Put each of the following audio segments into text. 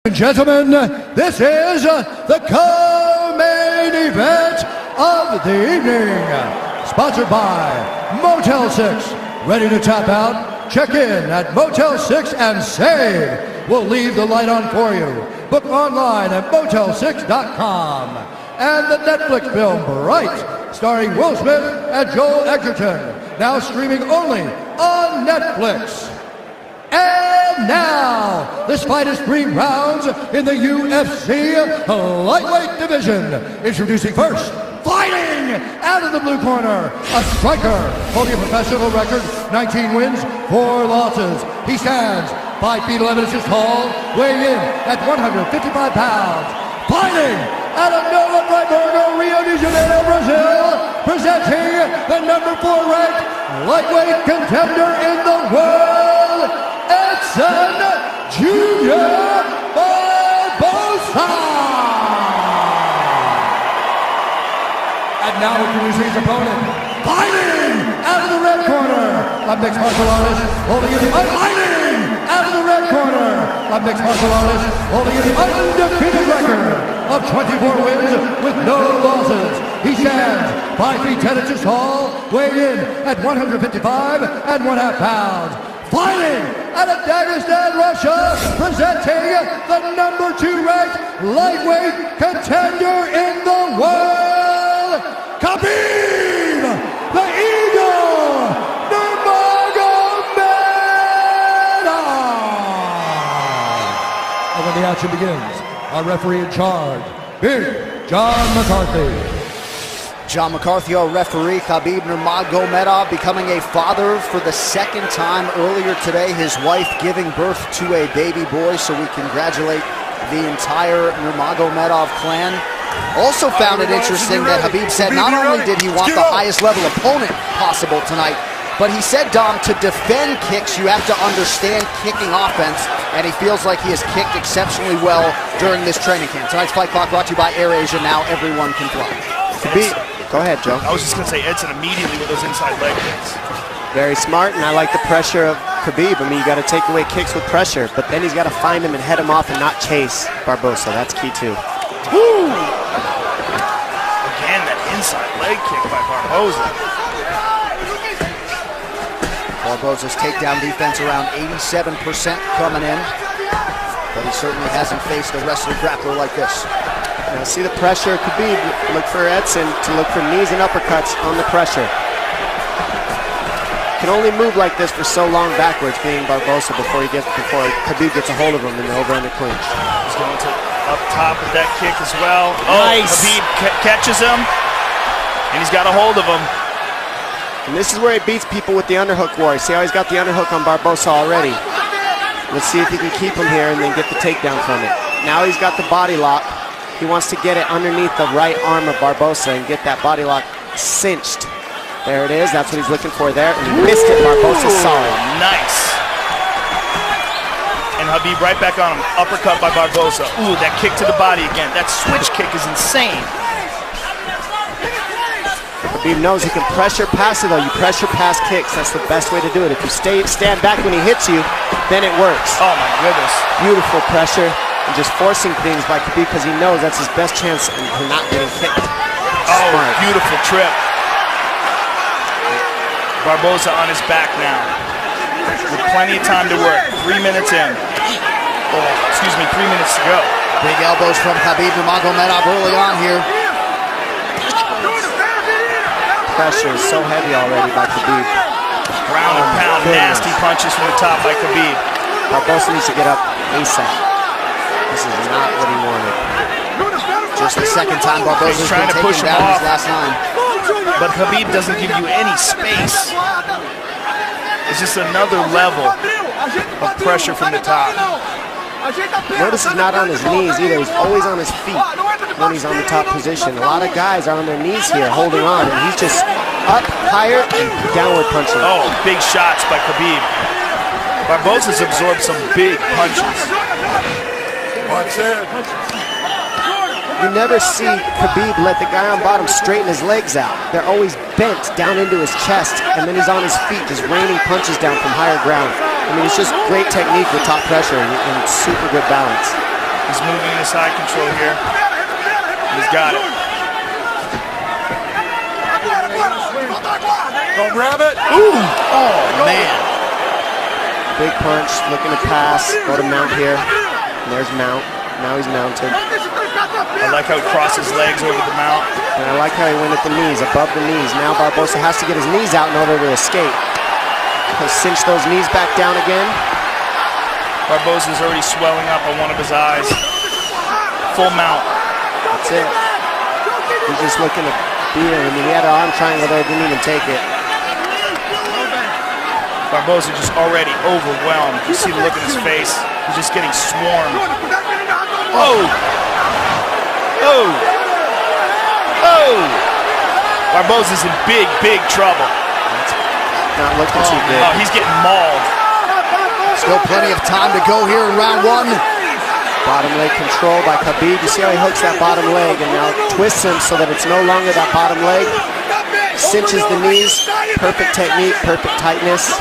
And gentlemen, this is the co-main event of the evening. Sponsored by Motel 6. Ready to tap out? Check in at Motel 6 and save. We'll leave the light on for you. Book online at motel6.com. And the Netflix film Bright, starring Will Smith and Joel Edgerton. Now streaming only on Netflix. And now, this fight is 3 rounds in the UFC lightweight division. Introducing first, fighting out of the blue corner, a striker holding a professional record, 19 wins, 4 losses. He stands 5 feet 11 inches tall, weighing in at 155 pounds. Fighting out of Nova Friburgo, Rio de Janeiro, Brazil, presenting the number 4 ranked lightweight contender in the world, Edson Jr. Barboza. And now introducing his opponent, fighting out of the red corner, a mixed martial artist holding the fighting out of the red corner, a mixed martial artist holding the undefeated record of 24 wins with no losses. He stands 5 feet 10 inches tall, weighing in at 155 and 1/2 pounds. Fighting out of Dagestan, Russia, presenting the number 2 ranked lightweight contender in the world, Khabib, the Eagle, Nurmagomedov. And when the action begins, our referee in charge, Big John McCarthy. John McCarthy, our referee. Khabib Nurmagomedov becoming a father for the 2nd time earlier today. His wife giving birth to a baby boy, so we congratulate the entire Nurmagomedov clan. Also found it interesting that Khabib said not only did he want the highest level opponent possible tonight, but he said, Dom, to defend kicks, you have to understand kicking offense, and he feels like he has kicked exceptionally well during this training camp. Tonight's Fight Clock brought to you by AirAsia. Now everyone can fly. Khabib. Go ahead, Joe. I was just going to say Edson immediately with those inside leg kicks. Very smart, and I like the pressure of Khabib. I mean, you got to take away kicks with pressure, but then he's got to find him and head him off and not chase Barboza. That's key, too. Woo! Again, that inside leg kick by Barboza. Barboza's takedown defense around 87% coming in, but he certainly hasn't faced a wrestler grappler like this. Now see the pressure, Khabib, look for Edson to look for knees and uppercuts on the pressure. Can only move like this for so long backwards, being Barboza, before Khabib gets a hold of him in the over-under clinch. He's going to up top with that kick as well. Nice. Oh, Khabib catches him, and he's got a hold of him. And this is where he beats people with the underhook war. See how he's got the underhook on Barboza already. Let's see if he can keep him here and then get the takedown from it. Now he's got the body lock. He wants to get it underneath the right arm of Barboza and get that body lock cinched. There it is. That's what he's looking for there. And he missed it. Barboza saw it. Nice. And Khabib right back on him. Uppercut by Barboza. Ooh, that kick to the body again. That switch kick is insane. Khabib knows he can pressure pass it, though. You pressure pass kicks. That's the best way to do it. If you stand back when he hits you, then it works. Oh, my goodness. Beautiful pressure. And just forcing things by Khabib because he knows that's his best chance for not getting kicked. Oh, smart. Beautiful trip. Barboza on his back now. With plenty of time to work. 3 minutes in. Oh, excuse me, 3 minutes to go. Big elbows from Khabib Nurmagomedov early on here. Pressure is so heavy already by Khabib. Ground and pound, nasty punches from the top by Khabib. Barboza needs to get up ASAP. This is not what he wanted. Just the 2nd time Barboza's trying been to push taken him down off. his last 9. But Khabib doesn't give you any space. It's just another level of pressure from the top. Notice he's not on his knees either. He's always on his feet when he's on the top position. A lot of guys are on their knees here holding on, and he's just up, higher, and downward punching. Oh, big shots by Khabib. Barboza's absorbed some big punches. You never see Khabib let the guy on bottom straighten his legs out. They're always bent down into his chest, and then he's on his feet just raining punches down from higher ground. I mean, it's just great technique with top pressure and super good balance. He's moving into side control here. He's got it. Go grab it. Ooh. Oh, man. Big punch, looking to pass. Go to mount here. And there's mount. Now he's mounted. I like how he crossed his legs over the mount. And I like how he went at the knees, above the knees. Now Barboza has to get his knees out in order to escape. He'll cinch those knees back down again. Barboza's already swelling up on one of his eyes. Full mount. That's it. He's just looking to beat him. I mean, he had an arm triangle there, didn't even take it. Barboza just already overwhelmed. You see the look in his face. He's just getting swarmed. Oh! Oh! Oh! Barboza's in big, big trouble. Not looking too good. Oh, he's getting mauled. Still plenty of time to go here in round one. Bottom leg control by Khabib. You see how he hooks that bottom leg and now twists him so that it's no longer that bottom leg. Cinches the knees. Perfect technique, perfect tightness.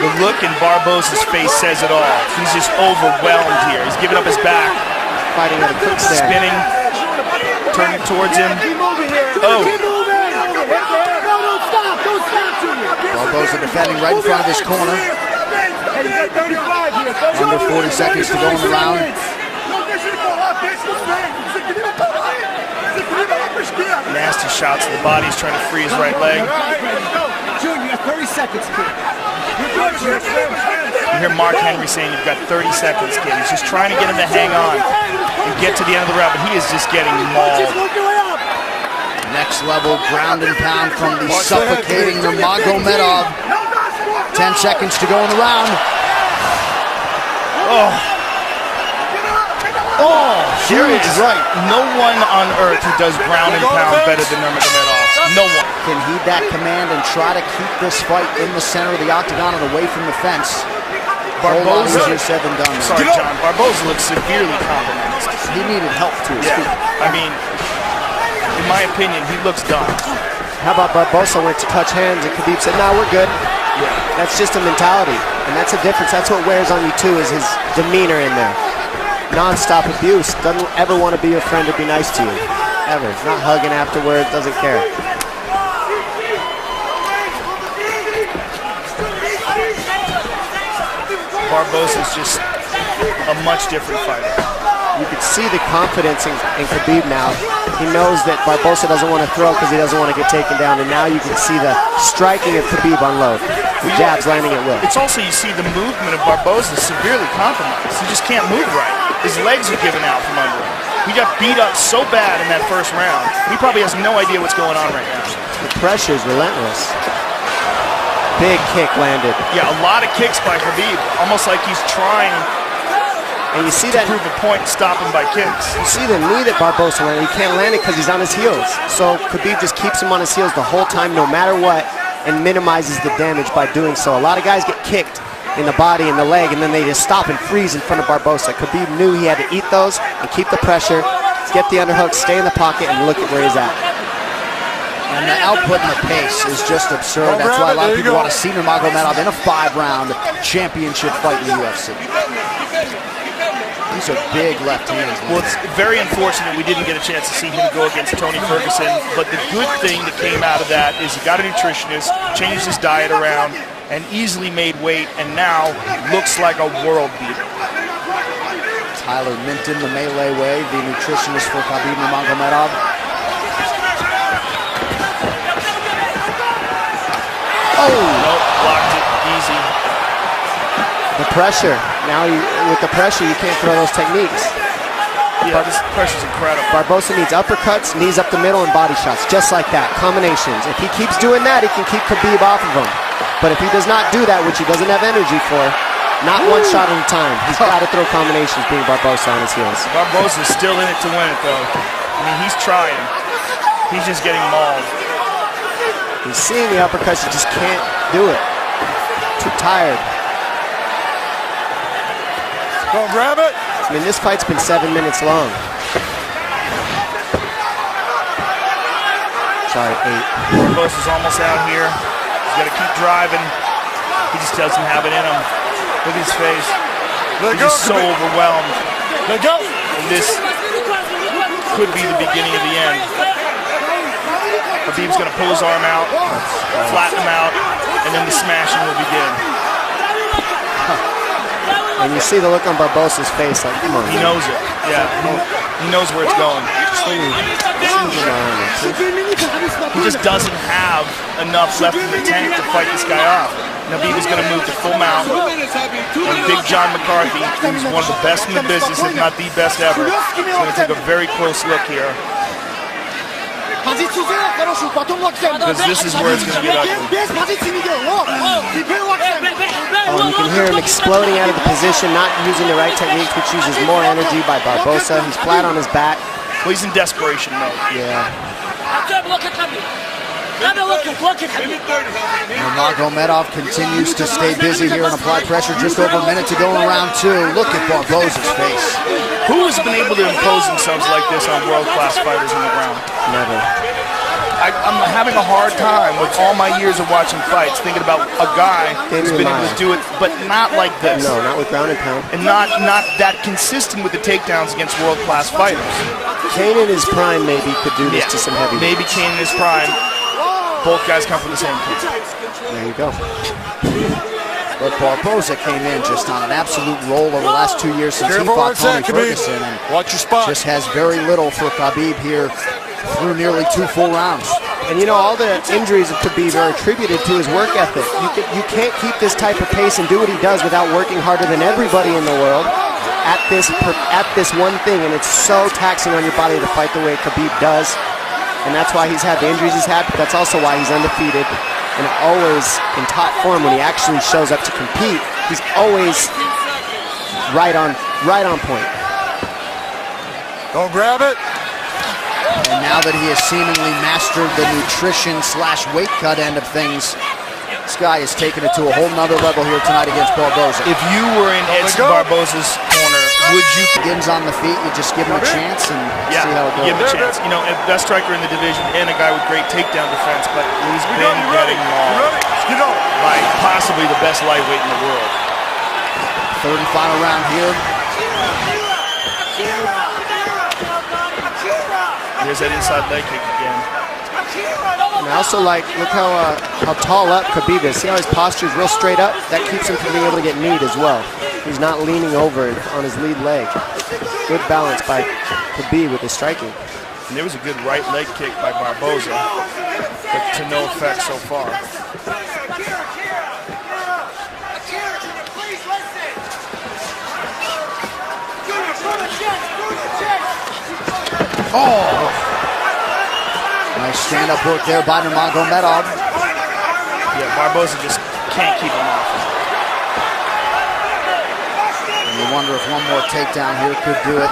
The look in Barboza's face says it all. He's just overwhelmed here. He's giving up his back. Fighting at a quick stand. Spinning. Turning towards him. Oh. Barboza defending right in front of his corner. Under 40 seconds to go in the round. Nasty shots to the body. He's trying to free his right leg. Junior, you got 30 seconds, kid. You hear Mark Henry saying you've got 30 seconds, kid. He's just trying to get him to hang on and get to the end of the round, but he is just getting mauled. Next level ground and pound from the suffocating Nurmagomedov. 10 seconds to go in the round. Oh. Oh, there is right. no one on earth who does ground and pound better than Nurmagomedov. No one. Can heed that command and try to keep this fight in the center of the octagon and away from the fence. Barboza, easier said than done. Sorry, John. Barboza looks severely compromised. He needed help to his feet. I mean, in my opinion, he looks done. How about Barboza went to touch hands and Khabib said, "No, we're good." Yeah. That's just a mentality, and that's a difference. That's what wears on you too, is his demeanor in there. Non-stop abuse. Doesn't ever want to be your friend or be nice to you. Ever. Not hugging afterwards. Doesn't care. Barboza's just a much different fighter. You could see the confidence in Khabib now. He knows that Barboza doesn't want to throw because he doesn't want to get taken down, and now you can see the striking of Khabib unload. The jabs landing at will. It's also, you see the movement of Barboza severely compromised. He just can't move right. His legs are giving out from under him. He got beat up so bad in that first round. He probably has no idea what's going on right now. The pressure is relentless. Big kick landed. Yeah, a lot of kicks by Khabib. Almost like he's trying and you see to that prove a point and stop him by kicks. You see the knee that Barboza landed. He can't land it because he's on his heels. So Khabib just keeps him on his heels the whole time, no matter what, and minimizes the damage by doing so. A lot of guys get kicked in the body and the leg, and then they just stop and freeze in front of Barboza. Khabib knew he had to eat those and keep the pressure, get the underhook, stay in the pocket, and look at where he's at. And the output and the pace is just absurd. That's why a lot of people want to see Nurmagomedov in a 5-round championship fight in the UFC. These are big left hands. Well, it's very unfortunate we didn't get a chance to see him go against Tony Ferguson, but the good thing that came out of that is he got a nutritionist, changed his diet around, and easily made weight, and now looks like a world beater. Tyler Minton, the melee way, the nutritionist for Khabib Nurmagomedov. Oh! Nope, blocked it, easy. The pressure. Now, with the pressure, you can't throw those techniques. Yeah, this pressure's incredible. Barboza needs uppercuts, knees up the middle, and body shots, just like that, combinations. If he keeps doing that, he can keep Khabib off of him. But if he does not do that, which he doesn't have energy for, not one shot at a time, he's got to throw combinations being Barboza on his heels. Barboza's still in it to win it, though. I mean, he's trying. He's just getting mauled. He's seeing the uppercuts, he just can't do it. Too tired. Go grab it. I mean, this fight's been 7 minutes long. Sorry, 8. Barboza's almost out here. He's got to keep driving. He just doesn't have it in him. Look at his face. He's just so overwhelmed. And this could be the beginning of the end. Khabib's going to pull his arm out, flatten him out, and then the smashing will begin. And you see the look on Barboza's face, like, come on. He knows it. Yeah, he knows where it's going. He just doesn't have enough left in the tank to fight this guy off. Khabib is going to move to full mount. And Big John McCarthy, who's one of the best in the business, if not the best ever, is going to take a very close look here. Because this is where it's going to get ugly. Oh, you can hear him exploding out of the position, not using the right techniques, which uses more energy by Barboza. He's flat on his back. Well, he's in desperation mode. Yeah. Nurmagomedov continues to stay busy here and apply pressure. Just over a minute to go in round 2. Look at Barboza's face. Who has been able to impose themselves like this on world-class fighters on the ground? Never. I'm having a hard time with all my years of watching fights, thinking about a guy who's been able to do it, but not like this. No, not with ground and pound. And not that consistent with the takedowns against world-class fighters. Kane in his prime maybe could do this to some heavy. Maybe Kane in his prime. Both guys come from the same camp. There you go. But Barboza came in just on an absolute roll over the last 2 years since he fought Tony Ferguson. And watch your spot. Just has very little for Khabib here through nearly 2 full rounds. And you know, all the injuries of Khabib are attributed to his work ethic. You can't keep this type of pace and do what he does without working harder than everybody in the world at this one thing. And it's so taxing on your body to fight the way Khabib does. And that's why he's had the injuries he's had, but that's also why he's undefeated and always in top form when he actually shows up to compete. He's always right on point. Don't grab it. And now that he has seemingly mastered the nutrition/weight cut end of things, this guy has taken it to a whole nother level here tonight against Barboza. If you were in Edson Barboza's corner, would you? Begins on the feet, you just give him a chance and see how it goes. Give him a chance. You know, best striker in the division and a guy with great takedown defense, but he's been getting mauled by possibly the best lightweight in the world. Third and final round here. Here's that inside leg kick again. And I also like, look how tall up Khabib is. See how his posture is real straight up? That keeps him from being able to get kneed as well. He's not leaning over on his lead leg. Good balance by Khabib with his striking. And there was a good right leg kick by Barboza, but to no effect so far. Oh! Nice stand-up work there by Nurmagomedov. Yeah, Barboza just can't keep him off. And you wonder if one more takedown here could do it.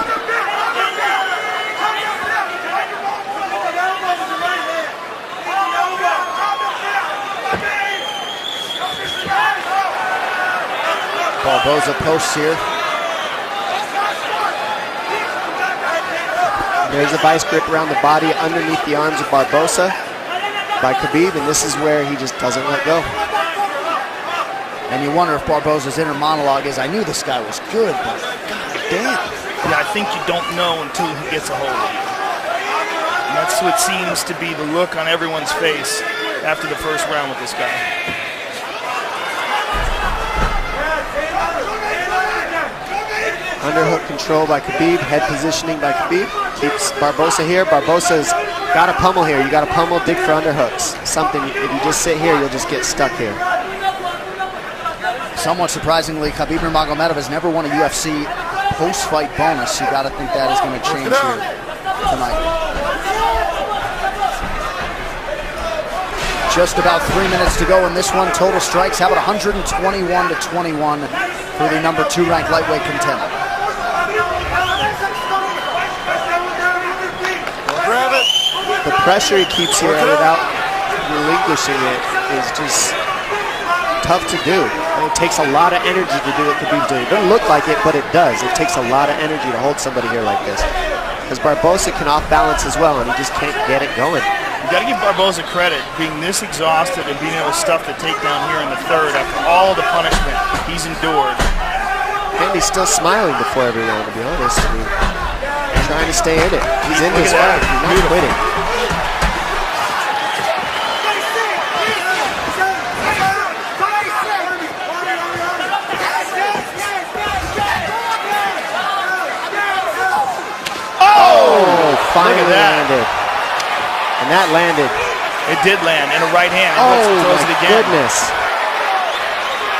Barboza posts here. There's a vice grip around the body underneath the arms of Barboza by Khabib, and this is where he just doesn't let go. And you wonder if Barboza's inner monologue is, I knew this guy was good, but god damn. Yeah, I think you don't know until he gets a hold of you. And that's what seems to be the look on everyone's face after the first round with this guy. Underhook control by Khabib, head positioning by Khabib. Keeps Barboza here. Barboza's got to pummel here. You got to pummel, dig for underhooks. Something, if you just sit here, you'll just get stuck here. Somewhat surprisingly, Khabib Nurmagomedov has never won a UFC post-fight bonus. You got to think that is going to change here tonight. Just about 3 minutes to go in this one. Total strikes, how about 121-21 for the number 2 ranked lightweight contender. The pressure he keeps here without relinquishing it is just tough to do. And it takes a lot of energy to do what Khabib's doing. It doesn't look like it, but it does. It takes a lot of energy to hold somebody here like this. Because Barboza can off balance as well, and he just can't get it going. You got to give Barboza credit, being this exhausted and being able to stuff the takedown here in the third after all the punishment he's endured. And he's still smiling before every round, to be honest. I mean, he's trying to stay in it. He's in this fight. He's not quitting. Finally landed. And that landed. It did land in a right hand. Oh, throws my it again. goodness.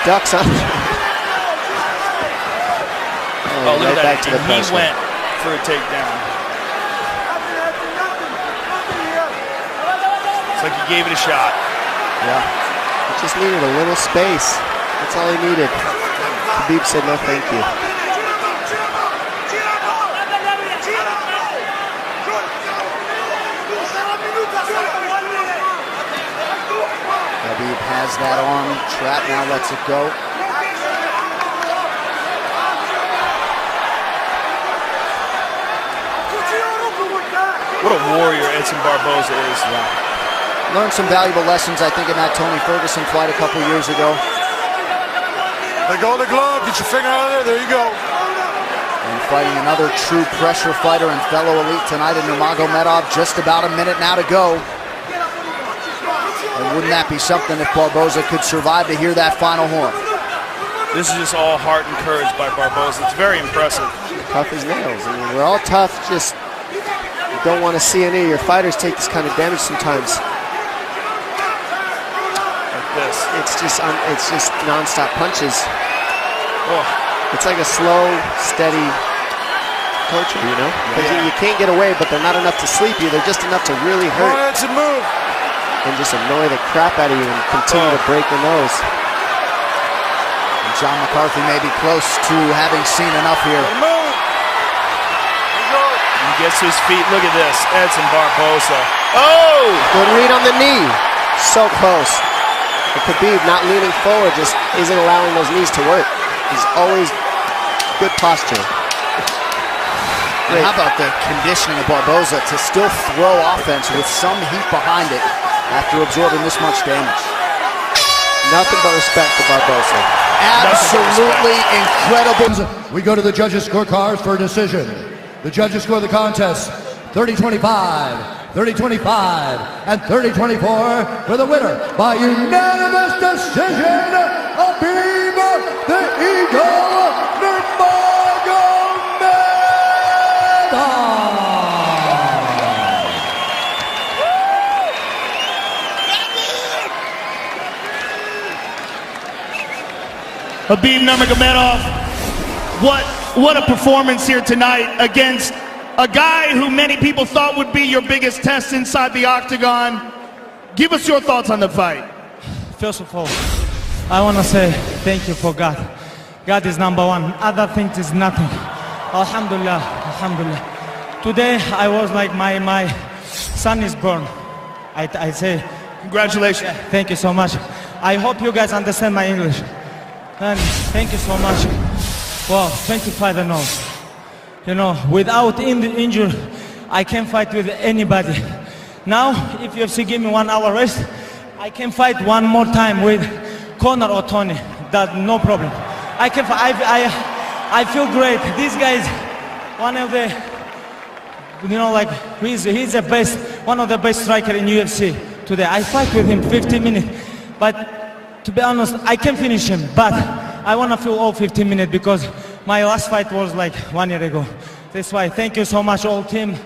Ducks under. Oh, look right at back that. to the He pressure. went for a takedown. It's like he gave it a shot. Yeah. He just needed a little space. That's all he needed. Khabib said no thank you. Khabib has that arm trapped, now lets it go. What a warrior Edson Barboza is. Yeah. Learned some valuable lessons, I think, in that Tony Ferguson fight a couple years ago. Let go of the glove, get your finger out of there you go. And fighting another true pressure fighter and fellow elite tonight in Nurmagomedov. Just about a minute now to go. And wouldn't that be something if Barboza could survive to hear that final horn? This is just all heart and courage by Barboza. It's very impressive. Tough as nails. I mean, we're all tough, just you don't want to see any of your fighters take this kind of damage sometimes. Like this. It's just non-stop punches. Oh. It's like a slow, steady torture, you know? Because you can't get away, but they're not enough to sleep you. They're just enough to really Go hurt ahead, Edson, move. and just annoy the crap out of you and continue to break the nose. And John McCarthy may be close to having seen enough here. Move. He gets to his feet. Look at this. Edson Barboza. Oh! Good read on the knee. So close. And Khabib not leaning forward just isn't allowing those knees to work. He's always good posture. And how about the conditioning of Barboza to still throw offense with some heat behind it after absorbing this much damage? Nothing but respect for Barboza. Absolutely incredible. We go to the judges' scorecards for a decision. The judges score the contest 30-25, 30-25, and 30-24 for the winner by unanimous decision, Khabib the Eagle Nurmagomedov. Khabib Nurmagomedov, what a performance here tonight against a guy who many people thought would be your biggest test inside the octagon. Give us your thoughts on the fight. First of all, I want to say thank you for God. God is number one. Other things is nothing. Alhamdulillah, alhamdulillah. Today I was like my son is born. I say Congratulations. thank you so much. I hope you guys understand my English. And thank you so much. Well, 25-0. You know, without injury, I can fight with anybody. Now, if UFC give me 1 hour rest, I can fight one more time with Conor or Tony. That no problem. I can. I feel great. This guy is one of the, you know, like he's the best, one of the best striker in UFC today. I fight with him 15 minutes, but to be honest, I can finish him. But I want to feel all 15 minutes because my last fight was like 1 year ago. That's why. Thank you so much, all team.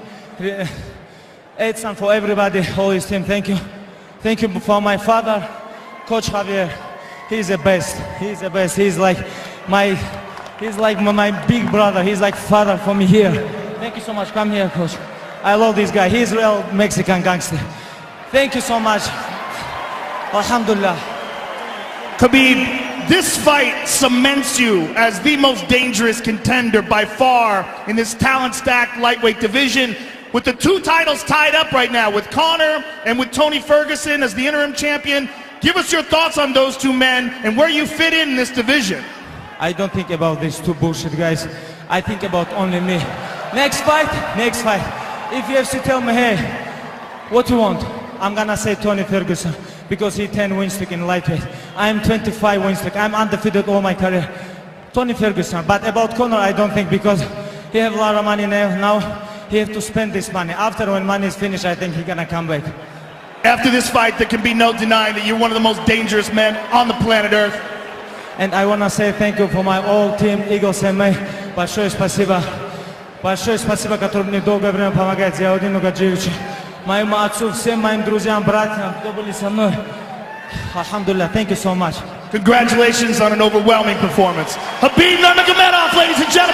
Edson, for everybody, all his team. Thank you. Thank you for my father, Coach Javier. He's the best. He's the best. He's like my big brother. He's like father for me here. Thank you so much. Come here, Coach. I love this guy. He's real Mexican gangster. Thank you so much. Alhamdulillah. Khabib, this fight cements you as the most dangerous contender by far in this talent-stacked lightweight division. With the 2 titles tied up right now, with Conor and with Tony Ferguson as the interim champion, give us your thoughts on those 2 men and where you fit in this division. I don't think about these 2 bullshit guys. I think about only me. Next fight, next fight. If UFC tell me, hey, what you want? I'm gonna say Tony Ferguson because he 10 win streak in lightweight. I'm 25 win streak. I'm undefeated all my career. Tony Ferguson. But about Conor, I don't think, because he have a lot of money now. He have to spend this money. After when money is finished, I think he gonna come back. After this fight, there can be no denying that you're one of the most dangerous men on the planet Earth. And I wanna say thank you for my whole team, Eagles MMA. Большое спасибо. Большое спасибо, который мне долгое время помогает. Я один Нугаджевич. Моему отцу, всем моим друзьям, братьям, кто были со мной. Alhamdulillah, thank you so much. Congratulations on an overwhelming performance. Khabib Nurmagomedov, ladies and gentlemen.